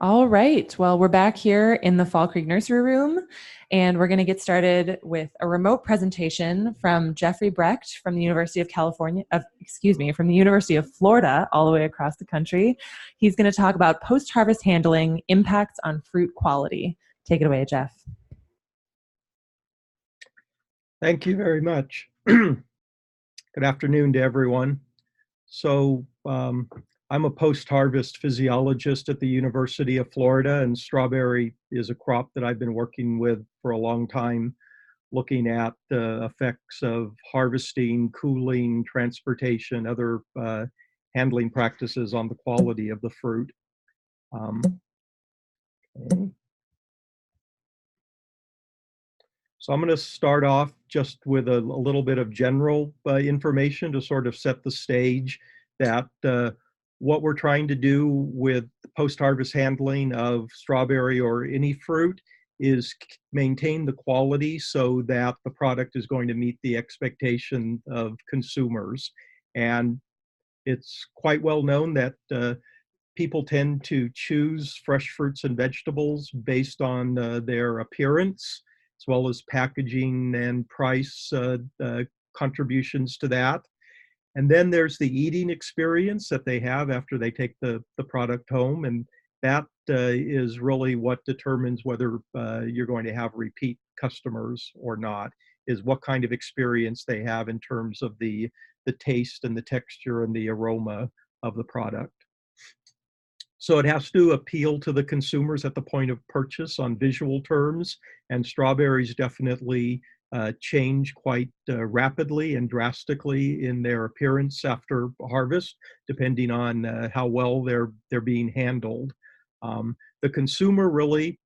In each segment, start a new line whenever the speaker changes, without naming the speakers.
All right. Well, we're back here in the Fall Creek Nursery Room, and we're going to get started with a remote presentation from Jeffrey Brecht from the University of from the University of Florida, all the way across the country. He's going to talk about post-harvest handling impacts on fruit quality. Take it away, Jeff.
Thank you very much. Good afternoon to everyone. So I'm a post-harvest physiologist at the University of Florida, and strawberry is a crop that I've been working with for a long time, looking at the effects of harvesting, cooling, transportation, other handling practices on the quality of the fruit. Okay. So I'm going to start off just with a little bit of general information to sort of set the stage that what we're trying to do with post-harvest handling of strawberry or any fruit is maintain the quality so that the product is going to meet the expectation of consumers. And it's quite well known that people tend to choose fresh fruits and vegetables based on their appearance, as well as packaging and price contributions to that. And then there's the eating experience that they have after they take the product home. And that is really what determines whether you're going to have repeat customers or not, is what kind of experience they have in terms of the taste and the texture and the aroma of the product. So it has to appeal to the consumers at the point of purchase on visual terms, and strawberries definitely change quite rapidly and drastically in their appearance after harvest, depending on how well they're being handled. The consumer really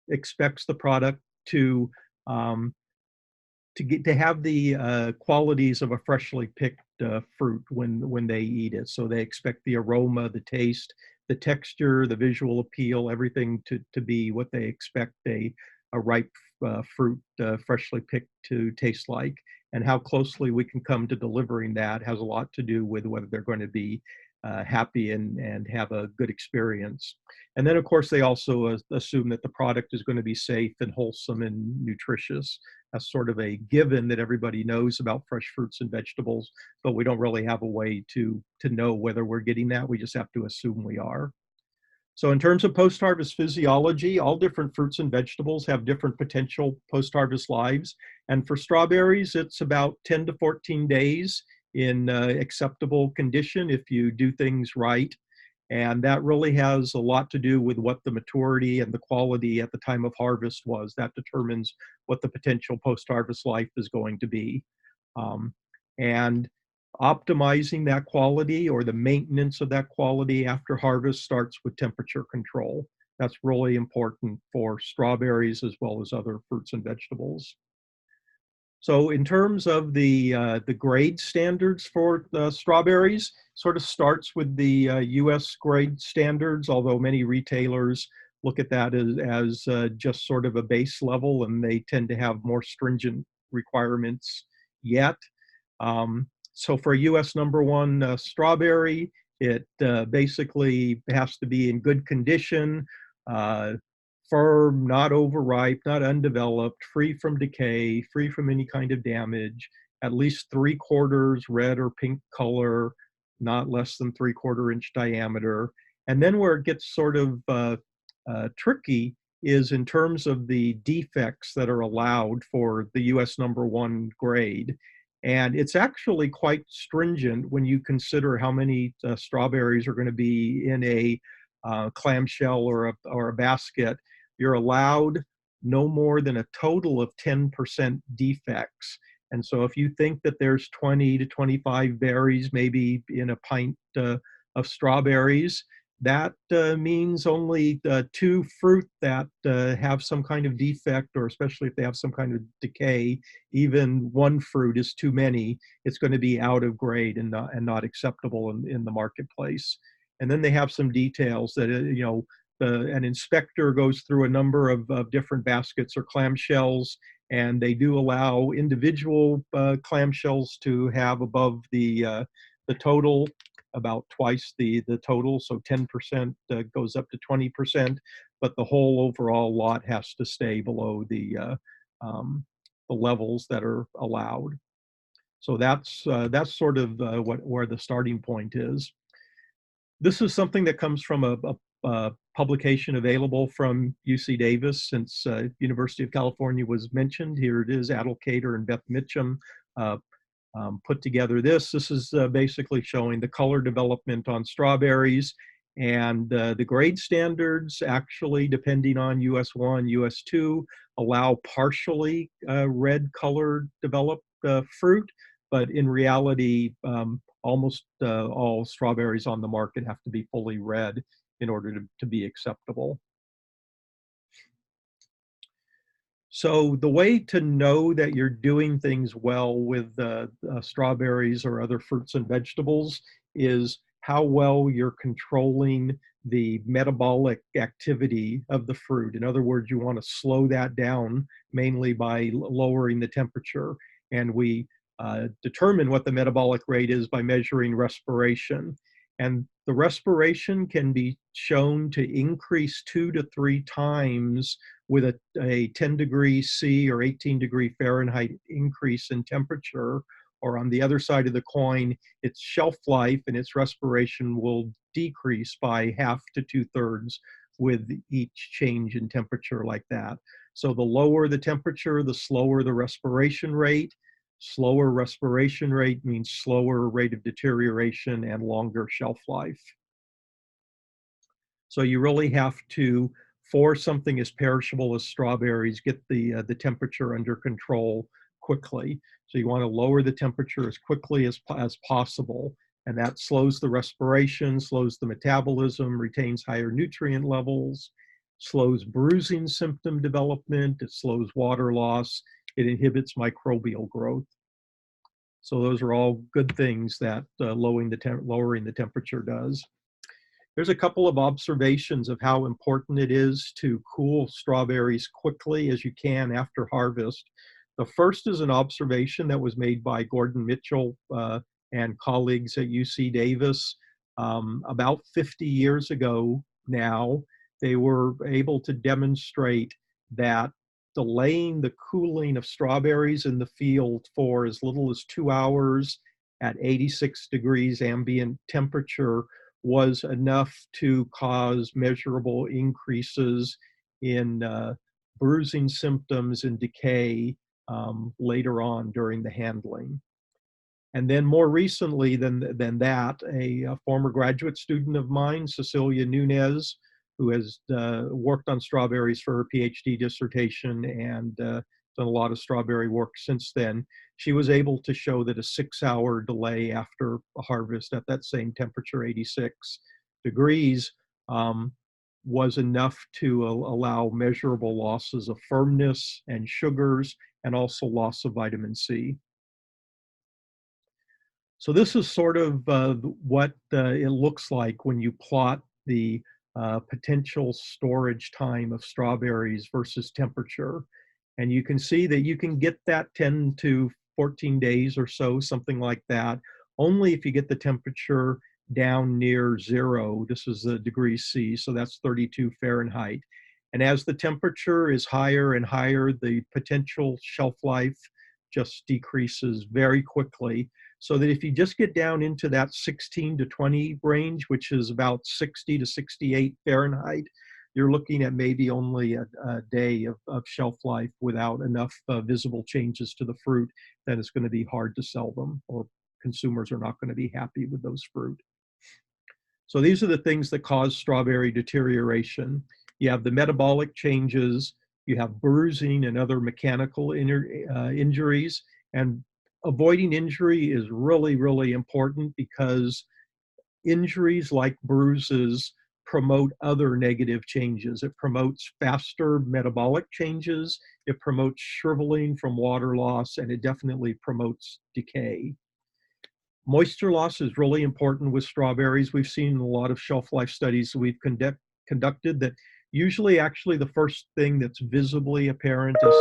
expects the product to have the qualities of a freshly picked fruit when they eat it. So they expect the aroma, the taste, the texture, the visual appeal, everything to be what they expect a ripe fruit freshly picked to taste like. And how closely we can come to delivering that has a lot to do with whether they're going to be happy and have a good experience. And then, of course, they also assume that the product is going to be safe and wholesome and nutritious. That's sort of a given that everybody knows about fresh fruits and vegetables, but we don't really have a way to know whether we're getting that. We just have to assume we are. So in terms of post-harvest physiology, all different fruits and vegetables have different potential post-harvest lives. And for strawberries, it's about 10 to 14 days in acceptable condition if you do things right. And that really has a lot to do with what the maturity and the quality at the time of harvest was. That determines what the potential post-harvest life is going to be. And optimizing that quality or the maintenance of that quality after harvest starts with temperature control. That's really important for strawberries as well as other fruits and vegetables. So in terms of the grade standards for strawberries, sort of starts with the US grade standards, although many retailers look at that as just sort of a base level, and they tend to have more stringent requirements yet. So for a US #1 strawberry, it basically has to be in good condition, firm, not overripe, not undeveloped, free from decay, free from any kind of damage, at least 3/4 red or pink color, not less than 3/4 inch diameter. And then where it gets sort of tricky is in terms of the defects that are allowed for the US #1 grade. And it's actually quite stringent when you consider how many strawberries are going to be in a clamshell or a basket. You're allowed no more than a total of 10% defects. And so if you think that there's 20 to 25 berries maybe in a pint of strawberries, that means only 2 fruit that have some kind of defect, or especially if they have some kind of decay, even 1 fruit is too many. It's going to be out of grade and not acceptable in the marketplace. And then they have some details that, an inspector goes through a number of different baskets or clamshells, and they do allow individual clamshells to have above the total about twice the total, so 10% goes up to 20%, but the whole overall lot has to stay below the levels that are allowed. So that's sort of where the starting point is. This is something that comes from a publication available from UC Davis, since University of California was mentioned. Here it is. Adel Kader and Beth Mitchum put together this. This is basically showing the color development on strawberries, and the grade standards, actually, depending on US1, US2, allow partially red color developed fruit, but in reality, almost all strawberries on the market have to be fully red in order to be acceptable. So the way to know that you're doing things well with strawberries or other fruits and vegetables is how well you're controlling the metabolic activity of the fruit. In other words, you want to slow that down mainly by lowering the temperature. And we determine what the metabolic rate is by measuring respiration. And the respiration can be shown to increase 2 to 3 times with a 10 degree C or 18 degree Fahrenheit increase in temperature. Or on the other side of the coin, its shelf life and its respiration will decrease by half to 2/3 with each change in temperature like that. So the lower the temperature, the slower the respiration rate. Slower respiration rate means slower rate of deterioration and longer shelf life. So you really have to, for something as perishable as strawberries, get the temperature under control quickly. So you want to lower the temperature as quickly as possible, and that slows the respiration, slows the metabolism, retains higher nutrient levels, slows bruising symptom development, it slows water loss, it inhibits microbial growth. So those are all good things that lowering the temperature does. There's a couple of observations of how important it is to cool strawberries quickly as you can after harvest. The first is an observation that was made by Gordon Mitchell and colleagues at UC Davis about 50 years ago now. They were able to demonstrate that delaying the cooling of strawberries in the field for as little as 2 hours at 86 degrees ambient temperature was enough to cause measurable increases in bruising symptoms and decay later on during the handling. And then more recently than that, a former graduate student of mine, Cecilia Nunez, who has worked on strawberries for her PhD dissertation and done a lot of strawberry work since then. She was able to show that a 6-hour delay after harvest at that same temperature, 86 degrees, was enough to allow measurable losses of firmness and sugars, and also loss of vitamin C. So this is sort of what it looks like when you plot the potential storage time of strawberries versus temperature. And you can see that you can get that 10 to 14 days or so, something like that, only if you get the temperature down near 0. This is the degrees C, so that's 32 Fahrenheit. And as the temperature is higher and higher, the potential shelf life just decreases very quickly. So that if you just get down into that 16 to 20 range, which is about 60 to 68 Fahrenheit, you're looking at maybe only a day of shelf life without enough visible changes to the fruit that it's going to be hard to sell them, or consumers are not going to be happy with those fruit. So these are the things that cause strawberry deterioration. You have the metabolic changes, you have bruising and other mechanical injuries, and avoiding injury is really, really important, because injuries like bruises promote other negative changes. It promotes faster metabolic changes, it promotes shriveling from water loss, and it definitely promotes decay. Moisture loss is really important with strawberries. We've seen a lot of shelf life studies that we've conducted that usually actually the first thing that's visibly apparent as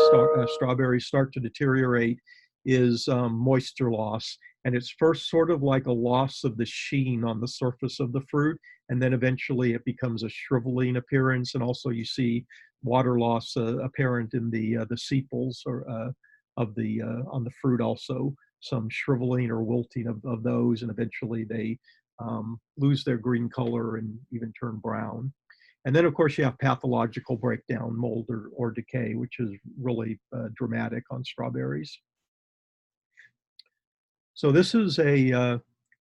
strawberries start to deteriorate is moisture loss. And it's first sort of like a loss of the sheen on the surface of the fruit, and then eventually it becomes a shriveling appearance. And also you see water loss apparent in the sepals or of the on the fruit, also some shriveling or wilting of those, and eventually they lose their green color and even turn brown. And then, of course, you have pathological breakdown, mold or decay, which is really dramatic on strawberries. So this is a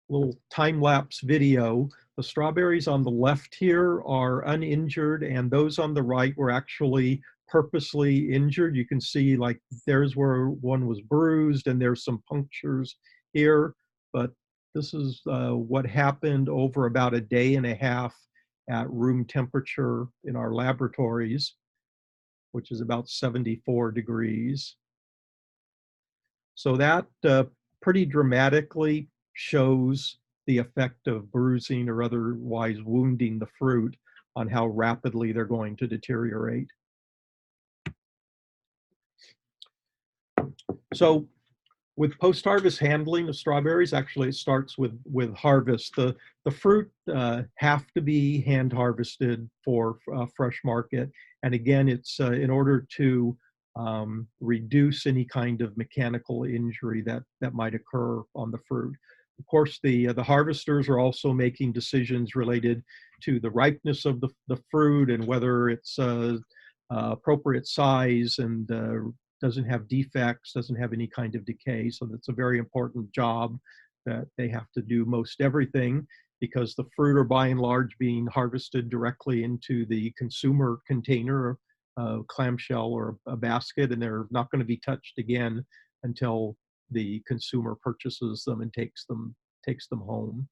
little time-lapse video. The strawberries on the left here are uninjured, and those on the right were actually purposely injured. You can see like there's where one was bruised, and there's some punctures here. But this is what happened over about a day and a half at room temperature in our laboratories, which is about 74 degrees. So that pretty dramatically shows the effect of bruising or otherwise wounding the fruit on how rapidly they're going to deteriorate. So with post-harvest handling of strawberries, actually it starts with harvest. The fruit have to be hand harvested for fresh market. And again, it's in order to reduce any kind of mechanical injury that might occur on the fruit. Of course, the harvesters are also making decisions related to the ripeness of the fruit and whether it's appropriate size and doesn't have defects, doesn't have any kind of decay. So that's a very important job that they have to do most everything, because the fruit are by and large being harvested directly into the consumer container, clamshell or a basket, and they're not going to be touched again until the consumer purchases them and takes them home.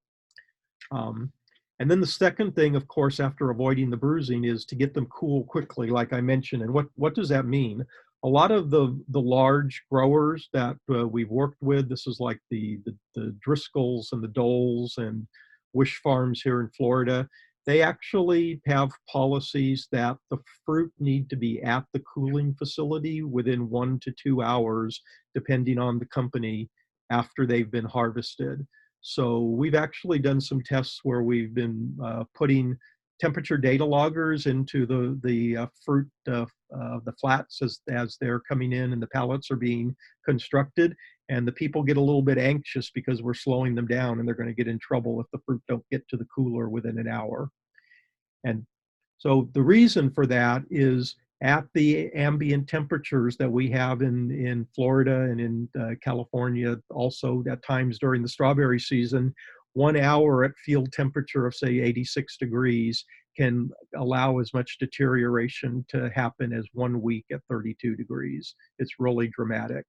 And then the second thing, of course, after avoiding the bruising, is to get them cool quickly, like I mentioned. And what does that mean? A lot of the large growers that we've worked with, this is like the Driscolls and the Doles and Wish Farms here in Florida, they actually have policies that the fruit need to be at the cooling facility within 1 to 2 hours, depending on the company, after they've been harvested. So we've actually done some tests where we've been putting temperature data loggers into the fruit, the flats as they're coming in and the pallets are being constructed. And the people get a little bit anxious because we're slowing them down, and they're going to get in trouble if the fruit don't get to the cooler within an hour. And so the reason for that is at the ambient temperatures that we have in Florida and in California, also at times during the strawberry season, 1 hour at field temperature of say 86 degrees can allow as much deterioration to happen as 1 week at 32 degrees. It's really dramatic.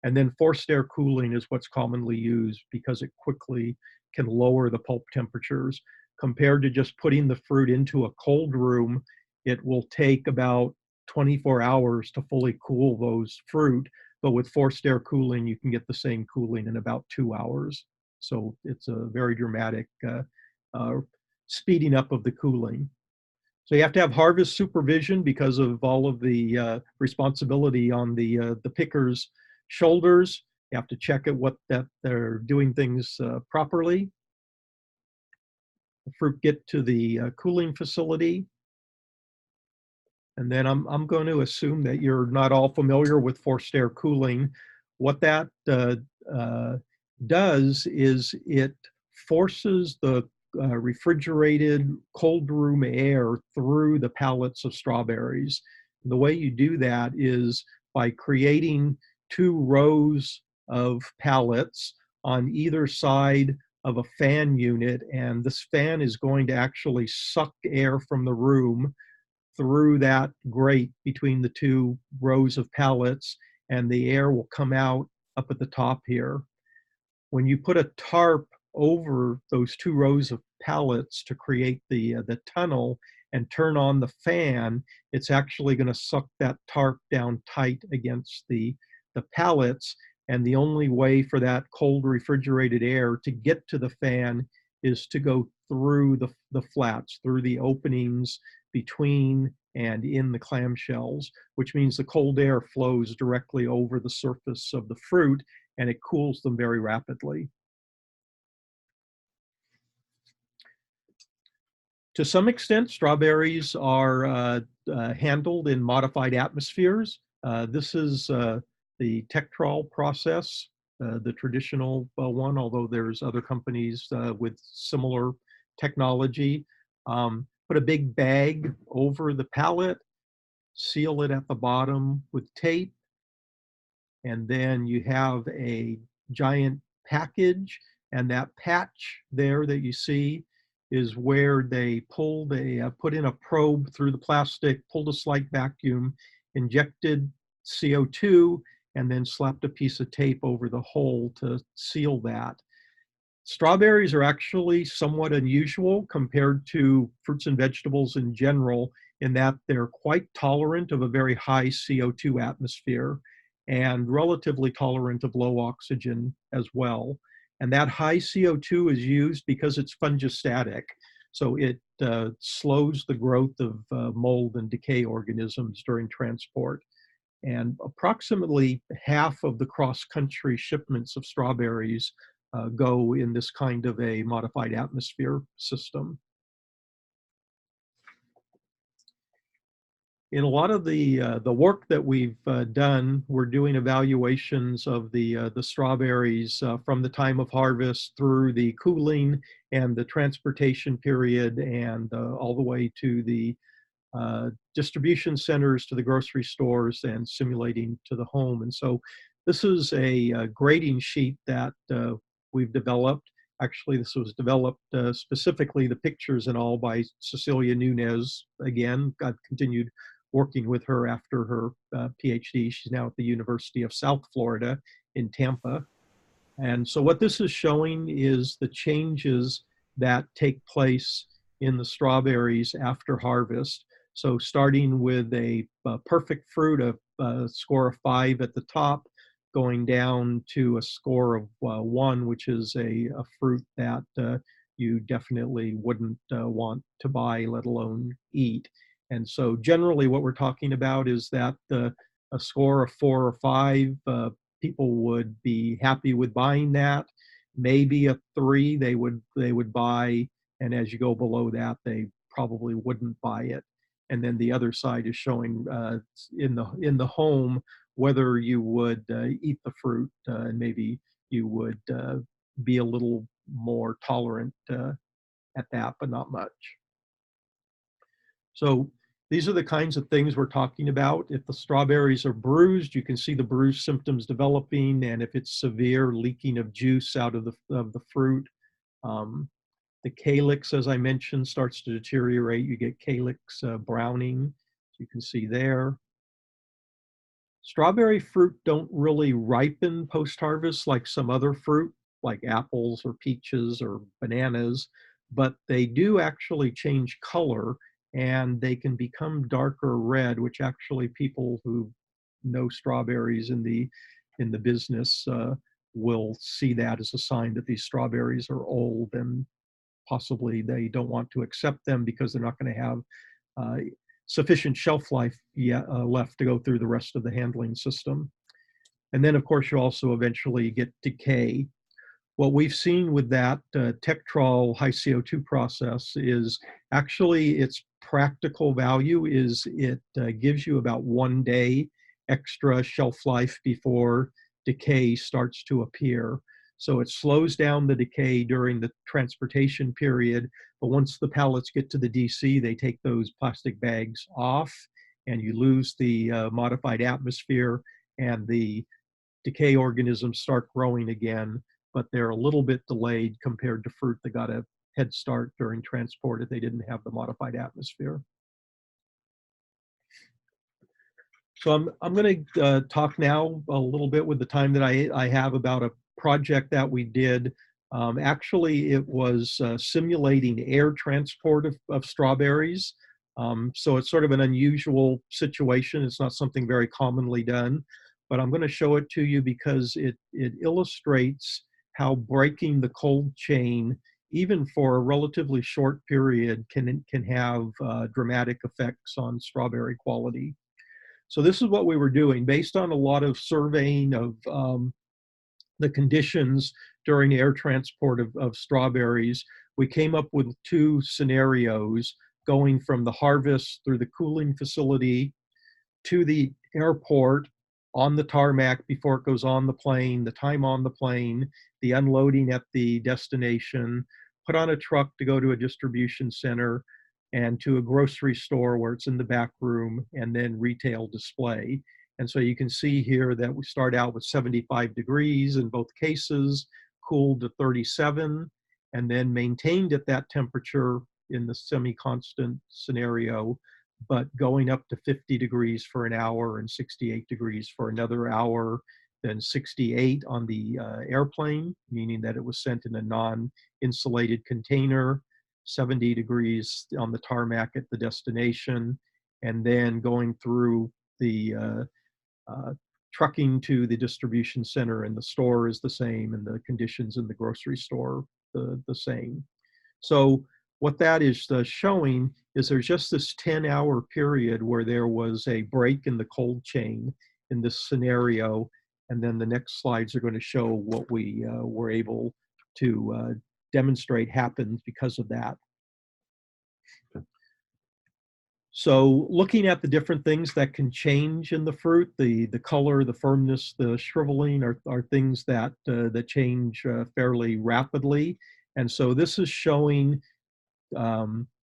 And then forced air cooling is what's commonly used because it quickly can lower the pulp temperatures. Compared to just putting the fruit into a cold room, it will take about 24 hours to fully cool those fruit. But with forced air cooling, you can get the same cooling in about 2 hours. So it's a very dramatic speeding up of the cooling. So you have to have harvest supervision because of all of the responsibility on the picker's shoulders. You have to check that they're doing things properly. The fruit get to the cooling facility. And then I'm going to assume that you're not all familiar with forced air cooling. What that does is it forces the refrigerated cold room air through the pallets of strawberries. And the way you do that is by creating 2 rows of pallets on either side of a fan unit, and this fan is going to actually suck air from the room through that grate between the 2 rows of pallets, and the air will come out up at the top here. When you put a tarp over those 2 rows of pallets to create the tunnel and turn on the fan, it's actually going to suck that tarp down tight against the pallets. And the only way for that cold refrigerated air to get to the fan is to go through the flats, through the openings between and in the clamshells, which means the cold air flows directly over the surface of the fruit and it cools them very rapidly. To some extent, strawberries are handled in modified atmospheres. This is the Tektral process, the traditional one, although there's other companies with similar technology. Put a big bag over the pallet, seal it at the bottom with tape, and then you have a giant package, and that patch there that you see is where they put in a probe through the plastic, pulled a slight vacuum, injected CO2, and then slapped a piece of tape over the hole to seal that. Strawberries are actually somewhat unusual compared to fruits and vegetables in general, in that they're quite tolerant of a very high CO2 atmosphere and relatively tolerant of low oxygen as well. And that high CO2 is used because it's fungistatic. So it slows the growth of mold and decay organisms during transport. And approximately half of the cross-country shipments of strawberries go in this kind of a modified atmosphere system. In a lot of the work that we've done, we're doing evaluations of the strawberries from the time of harvest through the cooling and the transportation period, and all the way to the distribution centers, to the grocery stores, and simulating to the home. And so this is a grading sheet that we've developed. Actually, this was developed specifically, the pictures and all, by Cecilia Nunez. Again, I've continued working with her after her PhD. She's now at the University of South Florida in Tampa. And so what this is showing is the changes that take place in the strawberries after harvest. So starting with a perfect fruit, a score of 5 at the top, going down to a score of 1, which is a fruit that you definitely wouldn't want to buy, let alone eat. And so generally what we're talking about is that a score of 4 or 5, people would be happy with buying that. Maybe a 3 they would buy, and as you go below that, they probably wouldn't buy it. And then the other side is showing in the home whether you would eat the fruit, and maybe you would be a little more tolerant at that, but not much. So these are the kinds of things we're talking about. If the strawberries are bruised, you can see the bruise symptoms developing, and if it's severe, leaking of juice out of the fruit. The calyx, as I mentioned, starts to deteriorate. You get calyx browning, you can see there. Strawberry fruit don't really ripen post-harvest like some other fruit, like apples or peaches or bananas, but they do actually change color, and they can become darker red, which actually people who know strawberries in the business will see that as a sign that these strawberries are old, and possibly they don't want to accept them because they're not going to have sufficient shelf life yet, left to go through the rest of the handling system. And then, of course, you also eventually get decay. What we've seen with that Tektral high CO2 process is actually its practical value is it gives you about 1 day extra shelf life before decay starts to appear. So it slows down the decay during the transportation period, but once the pallets get to the DC, they take those plastic bags off, and you lose the modified atmosphere, and the decay organisms start growing again, but they're a little bit delayed compared to fruit that got a head start during transport if they didn't have the modified atmosphere. So I'm going to talk now a little bit with the time that I have about a project that we did. Actually, it was simulating air transport of strawberries. So it's sort of an unusual situation. It's not something very commonly done, but I'm going to show it to you because it illustrates how breaking the cold chain even for a relatively short period, can have dramatic effects on strawberry quality. So this is what we were doing based on a lot of surveying of the conditions during air transport of strawberries. We came up with two scenarios going from the harvest through the cooling facility to the airport, on the tarmac before it goes on the plane, the time on the plane, the unloading at the destination, put on a truck to go to a distribution center and to a grocery store where it's in the back room, and then retail display. And so you can see here that we start out with 75 degrees in both cases, cooled to 37, and then maintained at that temperature in the semi-constant scenario, but going up to 50 degrees for an hour and 68 degrees for another hour, then 68 on the airplane, meaning that it was sent in a non-insulated container, 70 degrees on the tarmac at the destination, and then going through the trucking to the distribution center, and the store is the same, and the conditions in the grocery store the same. So what that is showing is there's just this 10-hour period where there was a break in the cold chain in this scenario. And then the next slides are going to show what we were able to demonstrate happened because of that. So looking at the different things that can change in the fruit, the color, the firmness, the shriveling are things that change fairly rapidly. And so this is showing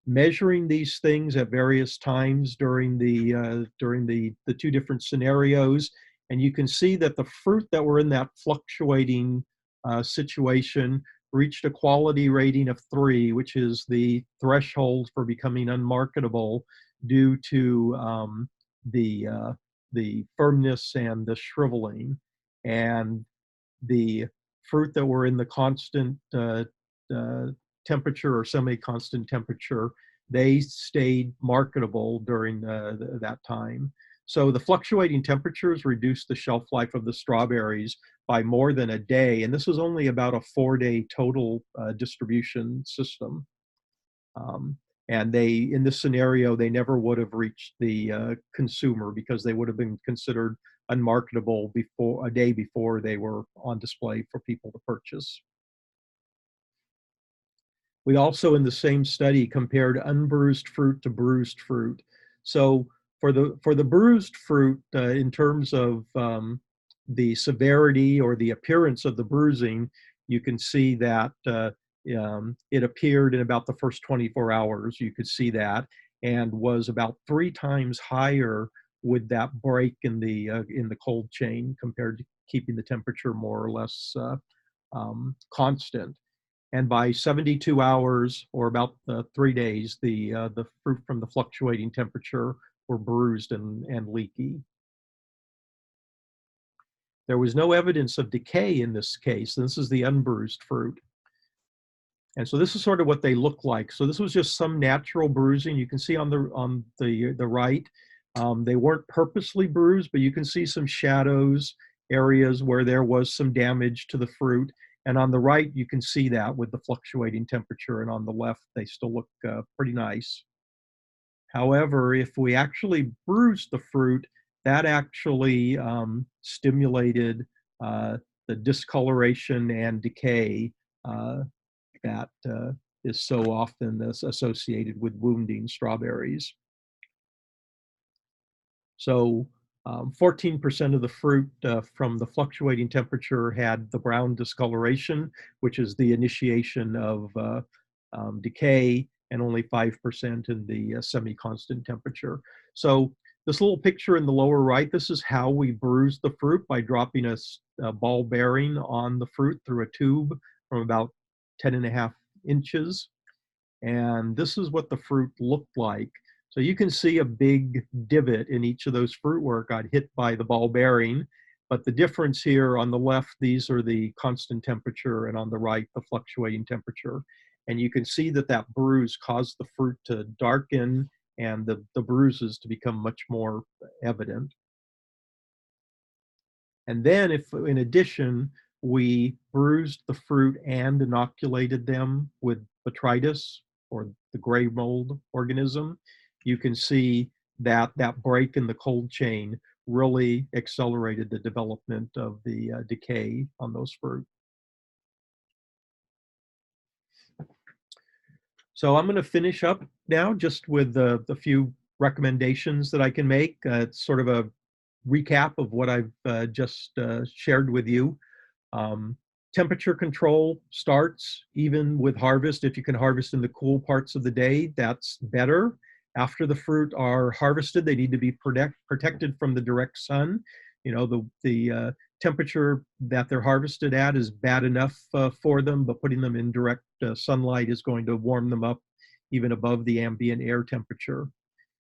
measuring these things at various times during the two different scenarios, and you can see that the fruit that were in that fluctuating situation reached a quality rating of 3, which is the threshold for becoming unmarketable due to the firmness and the shriveling. And the fruit that were in the constant temperature or semi-constant temperature, they stayed marketable during that time. So the fluctuating temperatures reduced the shelf life of the strawberries by more than a day, and this was only about a 4-day total distribution system. And in this scenario, they never would have reached the consumer because they would have been considered unmarketable a day before they were on display for people to purchase. We also, in the same study, compared unbruised fruit to bruised fruit. So for the bruised fruit, in terms of the severity or the appearance of the bruising, you can see that it appeared in about the first 24 hours. You could see that, and was about 3 times higher with that break in the cold chain compared to keeping the temperature more or less constant. And by 72 hours, or about 3 days, the fruit from the fluctuating temperature were bruised and leaky. There was no evidence of decay in this case. This is the unbruised fruit. And so this is sort of what they look like. So this was just some natural bruising. You can see on the right, they weren't purposely bruised, but you can see some shadows, areas where there was some damage to the fruit. And on the right, you can see that with the fluctuating temperature, and on the left, they still look pretty nice. However, if we actually bruised the fruit, that actually stimulated the discoloration and decay that is so often associated with wounding strawberries. So 14% of the fruit from the fluctuating temperature had the brown discoloration, which is the initiation of decay, and only 5% in the semi-constant temperature. So this little picture in the lower right, this is how we bruise the fruit by dropping a ball bearing on the fruit through a tube from about 10.5 inches. And this is what the fruit looked like. So you can see a big divot in each of those fruit where it got hit by the ball bearing. But the difference here, on the left, these are the constant temperature, and on the right, the fluctuating temperature. And you can see that that bruise caused the fruit to darken and the bruises to become much more evident. And then, if in addition, we bruised the fruit and inoculated them with botrytis, or the gray mold organism, you can see that that break in the cold chain really accelerated the development of the decay on those fruit. So I'm going to finish up now just with the few recommendations that I can make. It's sort of a recap of what I've just shared with you. Temperature control starts even with harvest. If you can harvest in the cool parts of the day, that's better. After the fruit are harvested, they need to be protected from the direct sun. You know, the temperature that they're harvested at is bad enough for them, but putting them in direct sunlight is going to warm them up even above the ambient air temperature.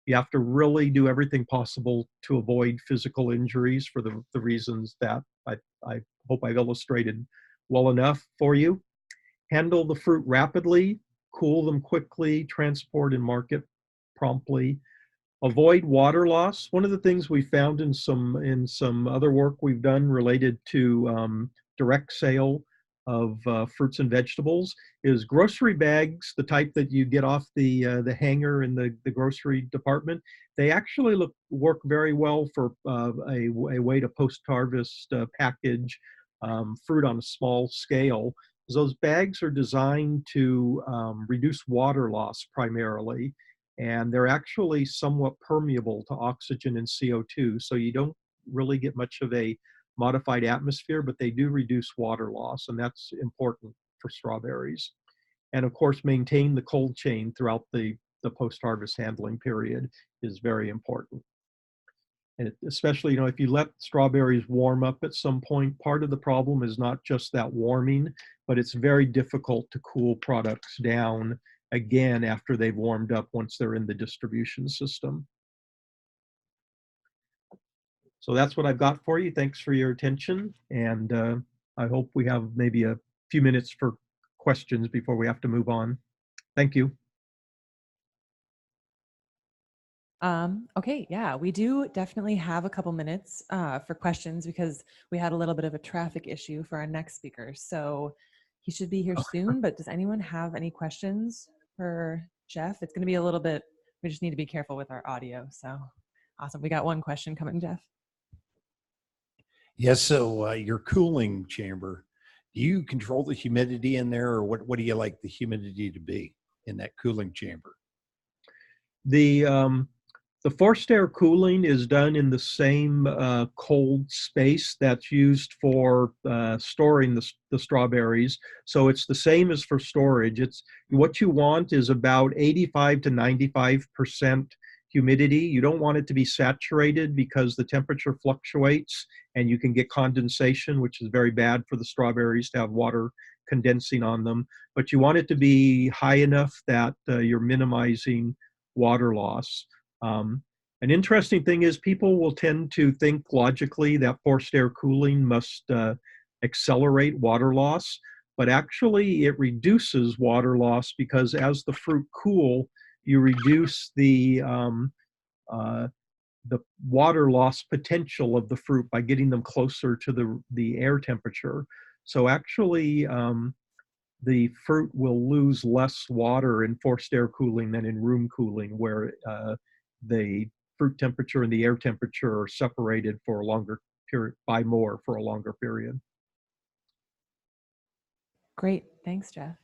You have to really do everything possible to avoid physical injuries for the reasons that I hope I've illustrated well enough for you. Handle the fruit rapidly, cool them quickly, transport and market promptly. Avoid water loss. One of the things we found in some other work we've done related to direct sale of fruits and vegetables is grocery bags, the type that you get off the hanger in the grocery department. They actually work very well for a way to post-harvest package fruit on a small scale. Those bags are designed to reduce water loss primarily, and they're actually somewhat permeable to oxygen and CO2, so you don't really get much of a modified atmosphere, but they do reduce water loss, and that's important for strawberries. And of course, maintain the cold chain throughout the post-harvest handling period is very important. And especially, you know, if you let strawberries warm up at some point, part of the problem is not just that warming, but it's very difficult to cool products down again after they've warmed up once they're in the distribution system. So that's what I've got for you. Thanks for your attention. And I hope we have maybe a few minutes for questions before we have to move on. Thank you.
Okay, yeah, we do definitely have a couple minutes for questions because we had a little bit of a traffic issue for our next speaker. So he should be here soon, but does anyone have any questions for Jeff? It's going to be a little bit, we just need to be careful with our audio. So awesome. We got one question coming, Jeff.
Yes, so your cooling chamber, do you control the humidity in there, or what do you like the humidity to be in that cooling chamber?
The forced air cooling is done in the same cold space that's used for storing the strawberries. So it's the same as for storage. It's what you want is about 85 to 95% humidity. You don't want it to be saturated because the temperature fluctuates and you can get condensation, which is very bad for the strawberries to have water condensing on them. But you want it to be high enough that you're minimizing water loss. An interesting thing is people will tend to think logically that forced air cooling must accelerate water loss, but actually it reduces water loss because as the fruit cool, you reduce the water loss potential of the fruit by getting them closer to the air temperature. So actually, the fruit will lose less water in forced air cooling than in room cooling, where the fruit temperature and the air temperature are separated for a longer period, by more for a longer period.
Great, thanks, Jeff.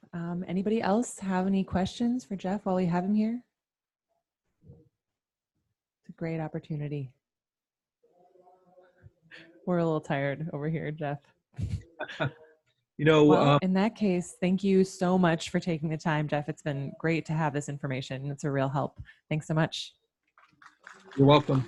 Anybody else have any questions for Jeff while we have him here? It's a great opportunity. We're a little tired over here, Jeff.
You know,
well, in that case, thank you so much for taking the time, Jeff. It's been great to have this information. It's a real help. Thanks so much.
You're welcome.